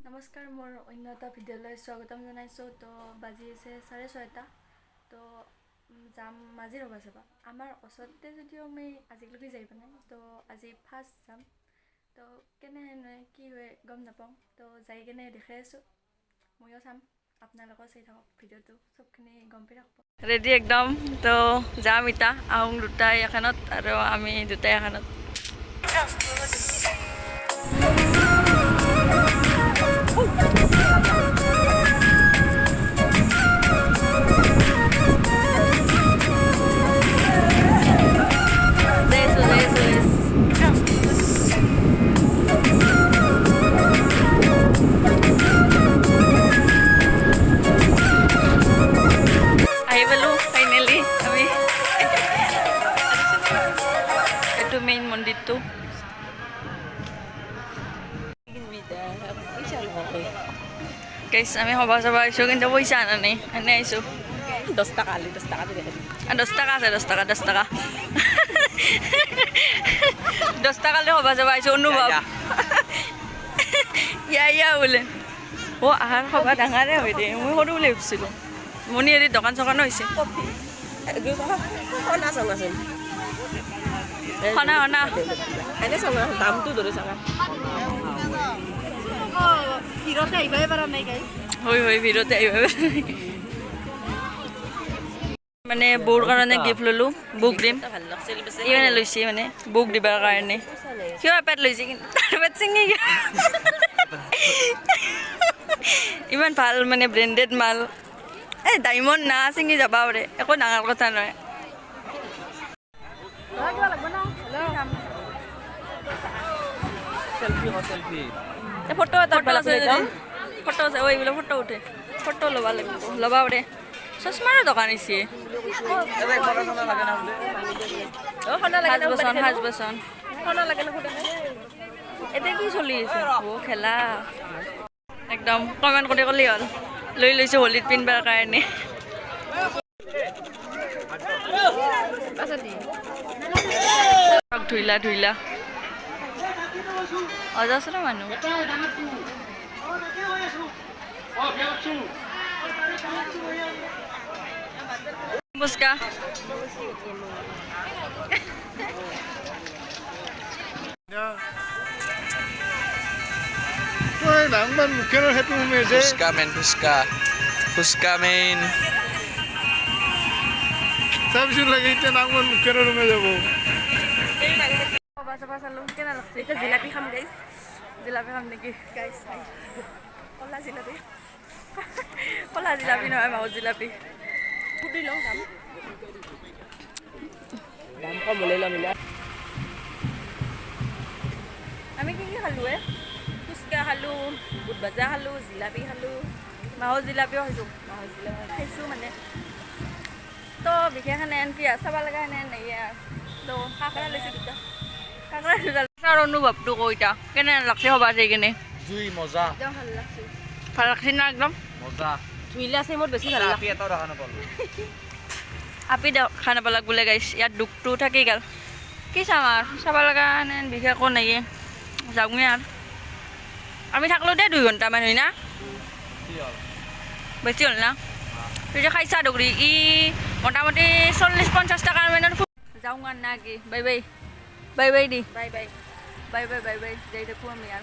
নমস্কাৰ, মোৰ অন্য এটা ভিডিঅ'লৈ স্বাগতম জনাইছোঁ। তো বাজি আছে 6:30। তো যাম মাজিৰ ৰ'বা চাবা। আমাৰ ওচৰতে যদিও আমি আজিলৈকে যাই পোৱা নাই, তো আজি ফাৰ্ষ্ট যাম। তো কেনে কি হয় গম নাপাওঁ। তো যাই কেনে দেখাই আছোঁ, ময়ো চাম। আপোনালোকেও চাই থাকক ভিডিঅ'টো, চবখিনি গম পাই থাকব। ৰেডি একদম। তো যাম ইতা আহোঁ দুটাই এখানত আৰু আমি দুটাই এখানত। মেইন মন্দিৰটো গাইছ, আমি সভা চভা আহিছোঁ, কিন্তু পইচা আনা নাই। এনে আহিছোঁ 10 টাকা আলি 10 টাকা দিয়ে 10 টাকা আছে। 10 টাকা 10 টাকা 10 টাকালৈ সভা চভা আহিছোঁ। অনুভৱ ইয়া বোলে আহাৰ সভা ডাঙৰে হয় দে। মই সৰু বুলি ভাবিছিলোঁ। মণি হেৰি দোকান চোকানো হৈছে। সনা দামটো ধৰি চাবা। ভিৰতে আহিবই পৰা নাই গাই। হয় ভিৰতে আহিব। মানে বৌৰ কাৰণে গিফ্ট ল'লোঁ, বুক দিম। ইমানে লৈছে মানে বুক দিবৰ কাৰণে। কিয় এপেট লৈছে, কিন্তু এপেট ছিঙি ইমান ভাল মানে ব্ৰেণ্ডেড মাল। এই ডায়মণ্ড না ছিঙি যাবা পাৰে, একো ডাঙৰ কথা নহয়। ফটো এটা ফটো আছে। এইবিলাক ফটো উঠে, ফটো ল'বা লাগিব, ল'বা পাৰে। চশমাৰো দোকান হৈছে। এতিয়া কি চলি আছে? খেলা একদম কমেণ্ট কৰি ক'লেই হ'ল। লৈ লৈছোঁ হোলীত পিন্ধিবৰ কাৰণে। ধুইলা অজস্ৰ মানুহ। বুস্কা ফুচকা মেইন তাৰপিছত লাগে এতিয়া নাংমান মুখেৰ ৰুমে যাব। সভা চালোঁ, কেনে লাগছে? এতিয়া জিলাপি খাম গাইছ। জিলাপি খাম নেকি গাইছ? কলা জিলাপি কলা জিলাপি নহয়, মাও জিলাপি সুধি লওঁ দাম। দাম কম হ'লে মিলা। আমি কি খালোঁ? ফুচকা খালোঁ, বুট ভাজা খালোঁ, জিলাপি খালোঁ, মাহৰ জিলাপিও খাইছোঁ মানে। তো বিশেষ এনে কি চাব লগা এনে নাই আৰু। তো কাঁকৰা লৈছোঁ দুটা, কাঁকৰা দুটা। অনুভৱটো কৈ এতিয়া কেনে লাগছে সভা চাই কিনে? জুই মজা, একদম ভাল লাগছে। ভাল লাগছে না? একদম মজা। ধুইলা আছে মোৰ বেছি ভাল আপি এটাও দেখা নাপালোঁ। আপি দেখা নাপালাক বোলে গাইছ। ইয়াত দুখটো থাকি গ'ল। কি চাম আৰু, চাব লগা এনে বিশেষ একো নাই। যাওঁগে আৰু আমি থাকলোঁ দে 2 ঘণ্টামান, হয় না? বেছি হ'ল না? তুই যে খাইছা ডগৰি ই মোটামুটি 40-50 টাকাৰ মানত যাওঁ আর না কি? Bye by the bye bye যাই দেখো আমি আর।